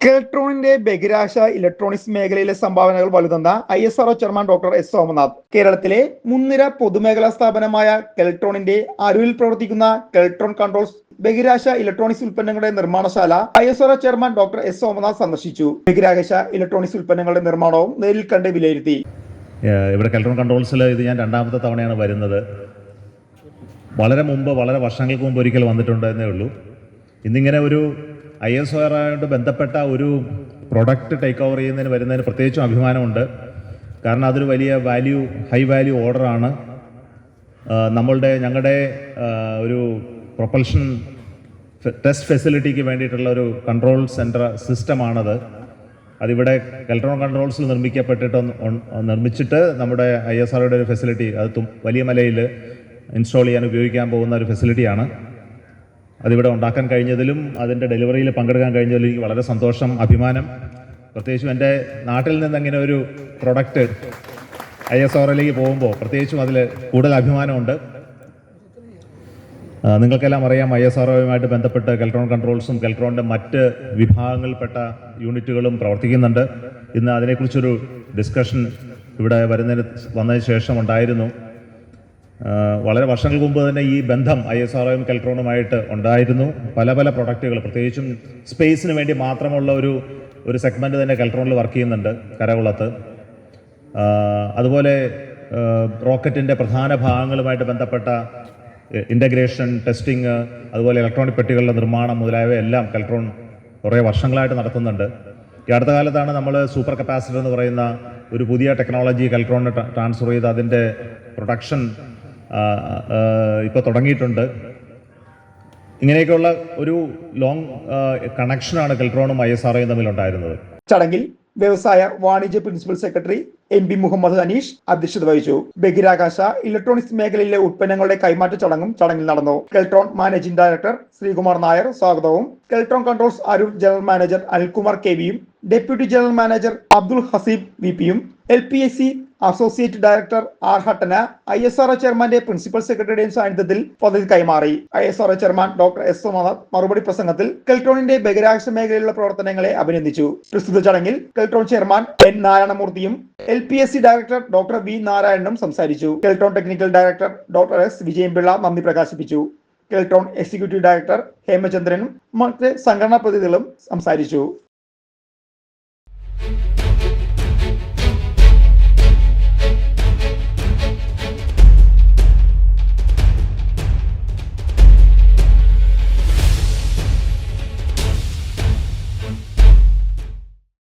കെൽട്രോണിന്റെ ബഹിരാകാശ ഇലക്ട്രോണിക്സ് മേഖലയിലെ സംഭാവനകൾ വലുതെന്ന ISRO chairman doctor S Somanath. കേരളത്തിലെ മുൻനിര പൊതുമേഖലാ സ്ഥാപനമായ കെൽട്രോണിന്റെ അരൂരിൽ പ്രവർത്തിക്കുന്ന കെൽട്രോൺ കൺട്രോൾസ് ബഹിരാകാശ ഇലക്ട്രോണിക്സ് ഉൽപ്പന്നങ്ങളുടെ നിർമ്മാണശാല ISRO chairman doctor S Somanath സന്ദർശിച്ചു. ബഹിരാകാശ ഇലക്ട്രോണിക്സ് ഉൽപ്പന്നങ്ങളുടെ നിർമ്മാണവും നേരിൽ കണ്ട് വിലയിരുത്തി. ഇവിടെ കെൽട്രോൺ കൺട്രോൾസിൽ ഇത് ഞാൻ രണ്ടാമത്തെ തവണയാണ് വരുന്നത്. വളരെ വർഷങ്ങൾക്ക് മുമ്പ് ഒരിക്കൽ വന്നിട്ടുണ്ടെന്നേ ഉള്ളൂ. ഇന്നിങ്ങനെ ഒരു ISROയുമായിട്ട് ബന്ധപ്പെട്ട ഒരു പ്രൊഡക്റ്റ് ടേക്ക് ഓവർ വരുന്നതിന് പ്രത്യേകിച്ചും അഭിമാനമുണ്ട്. കാരണം അതൊരു വലിയ ഹൈ വാല്യൂ ഓർഡറാണ്. ഞങ്ങളുടെ ഒരു പ്രൊപ്പൽഷൻ ടെസ്റ്റ് ഫെസിലിറ്റിക്ക് വേണ്ടിയിട്ടുള്ള ഒരു കൺട്രോൾ സെൻറ്റർ സിസ്റ്റമാണത്. അതിവിടെ കെൽട്രോൺ കൺട്രോൾസിൽ നിർമ്മിച്ചിട്ട് നമ്മുടെ ISROയുടെ ഒരു ഫെസിലിറ്റി, അത് വലിയ മലയിൽ ഇൻസ്റ്റാൾ ചെയ്യാൻ ഉപയോഗിക്കാൻ പോകുന്ന ഒരു ഫെസിലിറ്റിയാണ്. അതിവിടെ ഉണ്ടാക്കാൻ കഴിഞ്ഞതിലും അതിൻ്റെ ഡെലിവറിയിൽ പങ്കെടുക്കാൻ കഴിഞ്ഞതിലും എനിക്ക് വളരെ സന്തോഷം, അഭിമാനം. പ്രത്യേകിച്ചും എൻ്റെ നാട്ടിൽ നിന്ന് അങ്ങനെ ഒരു പ്രൊഡക്റ്റ് ISROയിലേക്ക് പോകുമ്പോൾ പ്രത്യേകിച്ചും അതിൽ കൂടുതൽ അഭിമാനമുണ്ട്. നിങ്ങൾക്കെല്ലാം അറിയാം, ISROയുമായിട്ട് ബന്ധപ്പെട്ട് കെൽട്രോൺ കൺട്രോൾസും കെൽട്രോണിൻ്റെ മറ്റ് വിഭാഗങ്ങളിൽപ്പെട്ട യൂണിറ്റുകളും ഇന്ന് അതിനെക്കുറിച്ചൊരു ഡിസ്കഷൻ ഇവിടെ വന്നതിന് ശേഷം ഉണ്ടായിരുന്നു. വളരെ വർഷങ്ങൾക്ക് മുമ്പ് തന്നെ ഈ ബന്ധം ISROയും കെൽട്രോണുമായിട്ട് ഉണ്ടായിരുന്നു. പല പ്രൊഡക്റ്റുകൾ, പ്രത്യേകിച്ചും സ്പേസിന് വേണ്ടി മാത്രമുള്ള ഒരു സെഗ്മെൻറ്റ് തന്നെ കെൽട്രോണിൽ വർക്ക് ചെയ്യുന്നുണ്ട് കരകുളത്ത്. അതുപോലെ റോക്കറ്റിൻ്റെ പ്രധാന ഭാഗങ്ങളുമായിട്ട് ബന്ധപ്പെട്ട ഇൻ്റഗ്രേഷൻ, ടെസ്റ്റിങ്, അതുപോലെ ഇലക്ട്രോണിക് പെട്ടികളുടെ നിർമ്മാണം മുതലായവയെല്ലാം കെൽട്രോൺ കുറേ വർഷങ്ങളായിട്ട് നടത്തുന്നുണ്ട്. ഈ അടുത്ത കാലത്താണ് നമ്മൾ സൂപ്പർ കപ്പാസിറ്റർ എന്ന് പറയുന്ന ഒരു പുതിയ ടെക്നോളജി കെൽട്രോണിന് ട്രാൻസ്ഫർ ചെയ്ത് അതിൻ്റെ പ്രൊഡക്ഷൻ ഇപ്പോൾ തുടങ്ങിയിട്ടുണ്ട്. ഇങ്ങനെയൊക്കെയുള്ള ഒരു ലോങ് കണക്ഷനാണ് കെൽട്രോണും ISROയും തമ്മിലുണ്ടായിരുന്നത്. ചടങ്ങിൽ വ്യവസായ വാണിജ്യ principal secretary MP Muhammad Anish അധ്യക്ഷത വഹിച്ചു. ബഹിരാകാശ ഇലക്ട്രോണിക്സ് മേഖലയിലെ ഉൽപ്പന്നങ്ങളുടെ കൈമാറ്റ ചടങ്ങിൽ നടന്നു. കെൽട്രോൺ മാനേജിംഗ് ഡയറക്ടർ ശ്രീകുമാർ നായർ സ്വാഗതവും, Keltron controls Aroor general manager Anilkumar KVയും deputy general manager Abdul Haseeb VPയും LPSC അസോസിയേറ്റ് ഡയറക്ടർ R ഹട്ടന ISRO ചെയർമാന്റെ പ്രിൻസിപ്പൽ സെക്രട്ടറിയുടെയും സാന്നിധ്യത്തിൽ പദ്ധതി കൈമാറി. ISRO chairman doctor S Somanath മറുപടി പ്രസംഗത്തിൽ കെൽട്രോണിന്റെ ബഹിരാകാശ മേഖലയിലുള്ള പ്രവർത്തനങ്ങളെ അഭിനന്ദിച്ചു. പ്രസ്തുത ചടങ്ങിൽ കെൽട്രോൺ ചെയർമാൻ N നാരായണമൂർത്തിയും LPSC ഡയറക്ടർ ഡോക്ടർ V നാരായണനും സംസാരിച്ചു. Keltron technical director doctor S Vijayan Pillai നന്ദി പ്രകാശിപ്പിച്ചു. കെൽട്രോൺ എക്സിക്യൂട്ടീവ് ഡയറക്ടർ ഹേമചന്ദ്രനും മറ്റ് സംഘടനാ പ്രതിനിധികളും സംസാരിച്ചു.